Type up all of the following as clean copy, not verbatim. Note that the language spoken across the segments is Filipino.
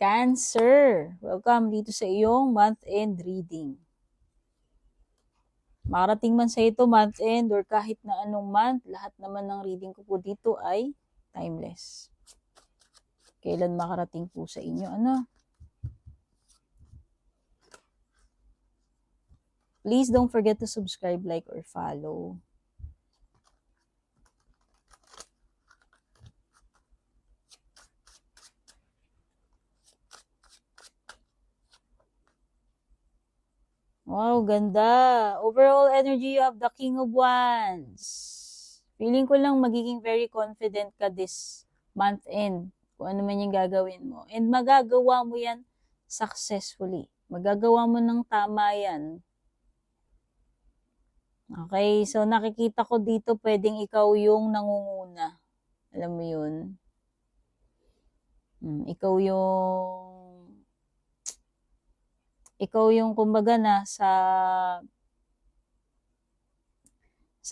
Cancer, welcome dito sa iyong month-end reading. Makarating man sa ito month-end or kahit na anong month, lahat naman ng reading ko po dito ay timeless. Kailan makarating po sa inyo, ano? Please don't forget to subscribe, like, or follow. Wow, ganda. Overall energy, you have the King of Wands. Feeling ko lang magiging very confident ka this month end. Kung ano man yung gagawin mo. And magagawa mo yan successfully. Magagawa mo ng tama yan. Okay, so nakikita ko dito pwedeng ikaw yung nangunguna. Alam mo yun? Ikaw yung kumbaga na sa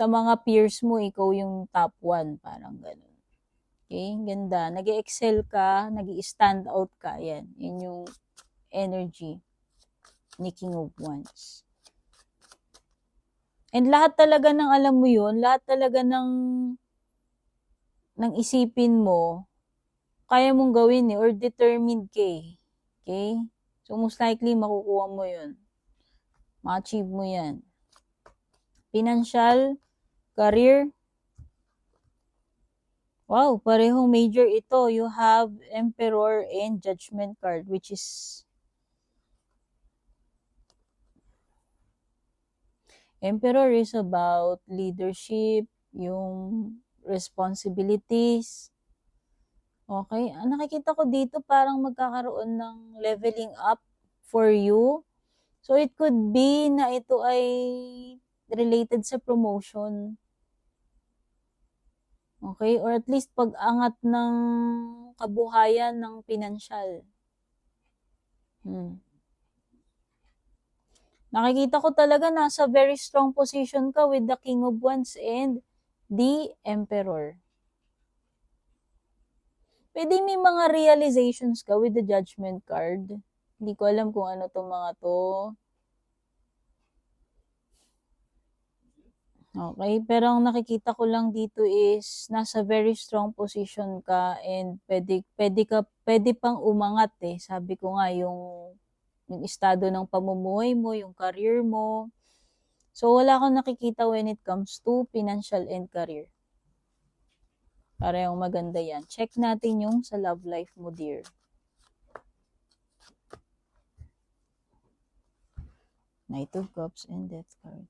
mga peers mo, ikaw yung top 1, parang ganun. Okay, ganda. Nag-excel ka, nag-stand out ka, yan. Yun yung energy ni King of Wands. And lahat talaga ng alam mo yun, lahat talaga ng isipin mo, kaya mong gawin or determined ka eh. Okay? So, most likely, makukuha mo yun. Ma-achieve mo yan. Financial, career. Wow, parehong major ito. You have Emperor and Judgment card, which is Emperor is about leadership, yung responsibilities. Okay, nakikita ko dito parang magkakaroon ng leveling up for you. So, it could be na ito ay related sa promotion. Okay, or at least pag-angat ng kabuhayan ng pinansyal. Nakikita ko talaga nasa very strong position ka with the King of Wands and the Emperor. Pwede may mga realizations ka with the Judgment card. Hindi ko alam kung ano itong mga to. Okay, pero ang nakikita ko lang dito is nasa very strong position ka and pwede pang umangat eh. Sabi ko nga yung estado ng pamumuhay mo, yung career mo. So wala akong nakikita when it comes to financial and career. Parehong maganda yan. Check natin yung sa love life mo, dear. Knight of Cups and Death card.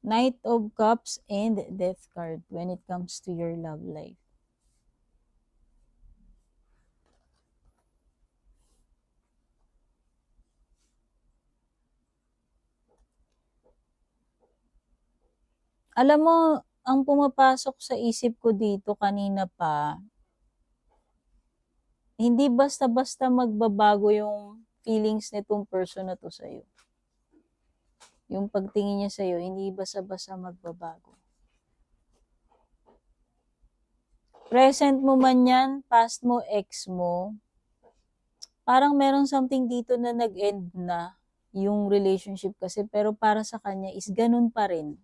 Knight of Cups and Death card when it comes to your love life. Alam mo, ang pumapasok sa isip ko dito kanina pa, hindi basta-basta magbabago yung feelings nitong person na to sa'yo. Yung pagtingin niya sa'yo, hindi basta-basta magbabago. Present mo man yan, past mo, ex mo, parang meron something dito na nag-end na yung relationship kasi, pero para sa kanya is ganun pa rin.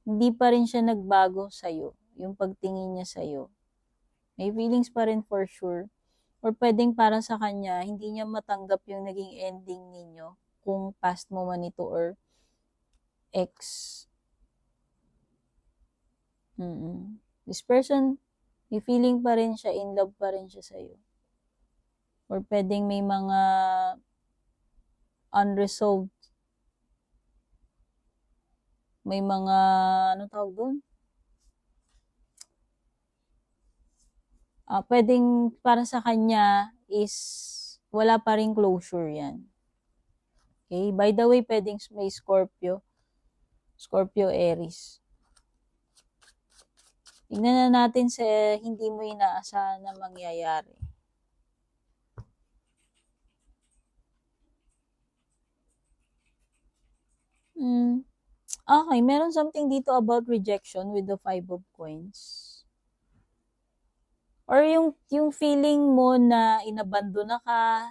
Hindi pa rin siya nagbago sa'yo, yung pagtingin niya sa'yo. May feelings pa rin for sure. Or pwedeng para sa kanya, hindi niya matanggap yung naging ending ninyo kung past mo man ito or ex. This person, may feeling pa rin siya, in love pa rin siya sa'yo. Or pwedeng may mga unresolved. May mga, ano tawag doon? Pwedeng para sa kanya is wala pa rin closure yan. Okay? By the way, pwedeng may Scorpio, Aries. Tignan na natin sa hindi mo inaasahan na mangyayari. Okay, meron something dito about rejection with the 5 of coins. Or yung feeling mo na inabandona ka,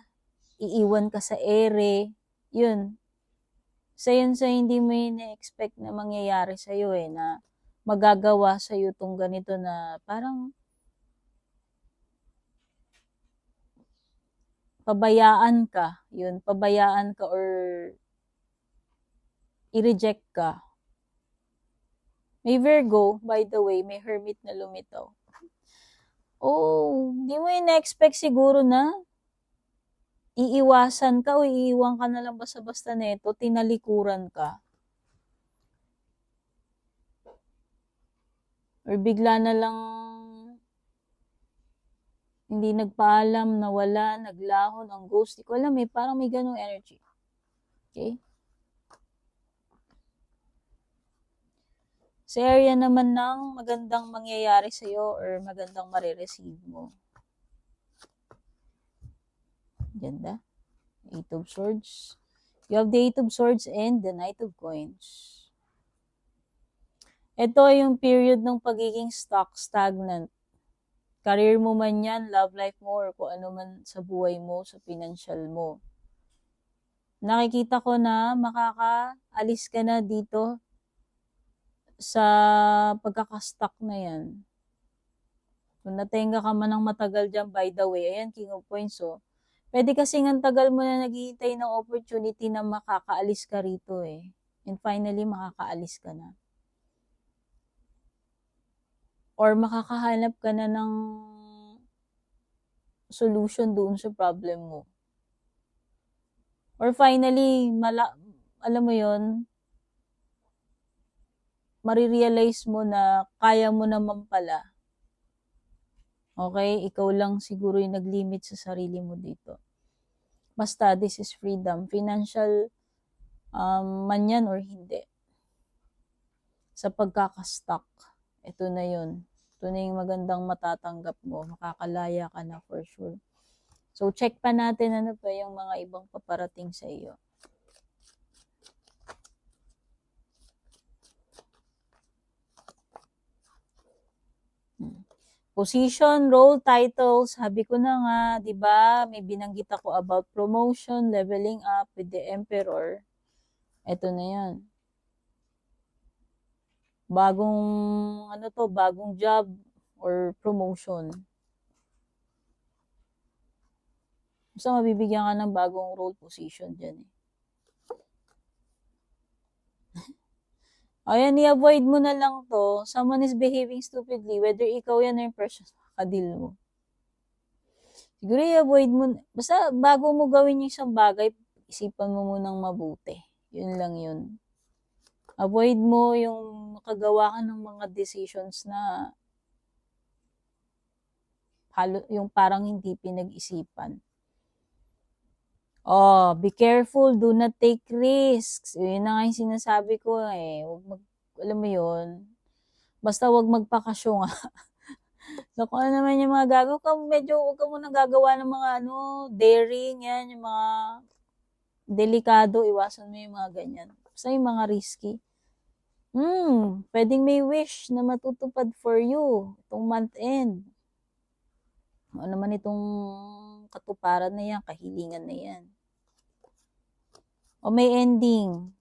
iiwan ka sa ere, yun. Isa yun sa hindi mo ina-expect na mangyayari sa'yo na magagawa sa'yo tong ganito na parang pabayaan ka, yun, pabayaan ka or i-reject ka. May Virgo, by the way, may Hermit na lumitaw. Oh, hindi mo ina-expect siguro na iiwasan ka o iiwan ka na lang basta-basta neto, tinalikuran ka. Or bigla na lang hindi nagpaalam, nawala, naglahon, ang ghost. Di ko alam parang may ganong energy. Okay? Sa area naman ng magandang mangyayari sa'yo or magandang marireceive mo. Ganda. 8 of Swords. You have the 8 of Swords and the Knight of Coins. Ito yung period ng pagiging stuck, stagnant. Career mo man yan, love life mo, or kung ano man sa buhay mo, sa financial mo. Nakikita ko na makakaalis ka na dito sa pagkakastuck na yan. Kung natenga ka man ng matagal dyan, by the way, ayan, King of Coins, pwede kasing ang tagal mo na naghihintay ng opportunity na makakaalis ka rito And finally, makakaalis ka na. Or makakahanap ka na ng solution doon sa problem mo. Or finally, alam mo yon, marirealize mo na kaya mo naman pala. Okay? Ikaw lang siguro yung nag-limit sa sarili mo dito. Basta, this is freedom. Financial man yan or hindi. Sa pagkakastuck, ito na yun. Ito na yung magandang matatanggap mo. Makakalaya ka na for sure. So, check pa natin ano pa yung mga ibang paparating sa iyo. Position, role, title, sabi ko na nga, 'di ba? May binanggit ako about promotion, leveling up with the Emperor. Ito na 'yan. Bagong job or promotion. Basta mabibigyan ka ng bagong role position diyan Ayan, i-avoid mo na lang to. Someone is behaving stupidly, whether ikaw yan or yung person kadil mo. Siguro i-avoid mo, basta bago mo gawin yung isang bagay, isipan mo munang mabuti. Yun lang yun. Avoid mo yung makagawa ka ng mga decisions na yung parang hindi pinag-isipan. Be careful, do not take risks. Yun na nga yung sinasabi ko alam mo yun, basta wag magpakasyo nga. So, kung ano naman yung mga gagawin, huwag ka muna gagawa ng mga daring, yan, yung mga delikado, iwasan mo yung mga ganyan. Basta yung mga risky. Pwedeng may wish na matutupad for you itong month end. Ano naman itong katuparan na yan, kahilingan na yan. O may ending.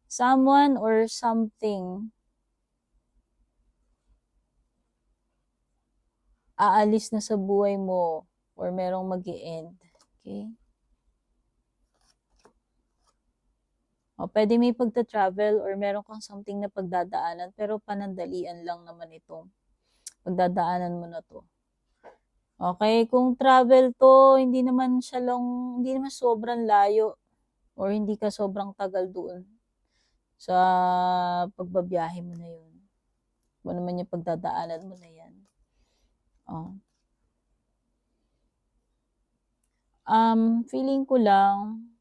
Someone or something aalis na sa buhay mo or merong mag-i-end. Okay? O pwede may pagta-travel or meron kang something na pagdadaanan pero panandalian lang naman itong pagdadaanan mo na to. Okay, kung travel to, hindi naman sobrang layo or hindi ka sobrang tagal doon sa pagbabiyahe mo na yun. Kung naman yung pagdadaanan mo na yan. Feeling ko lang,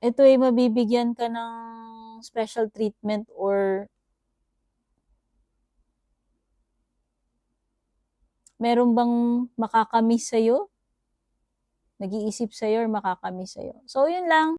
ito ay mabibigyan ka ng special treatment or meron bang makakamiss sa'yo? Nag-iisip sa'yo or makakamiss sa'yo? So, yun lang.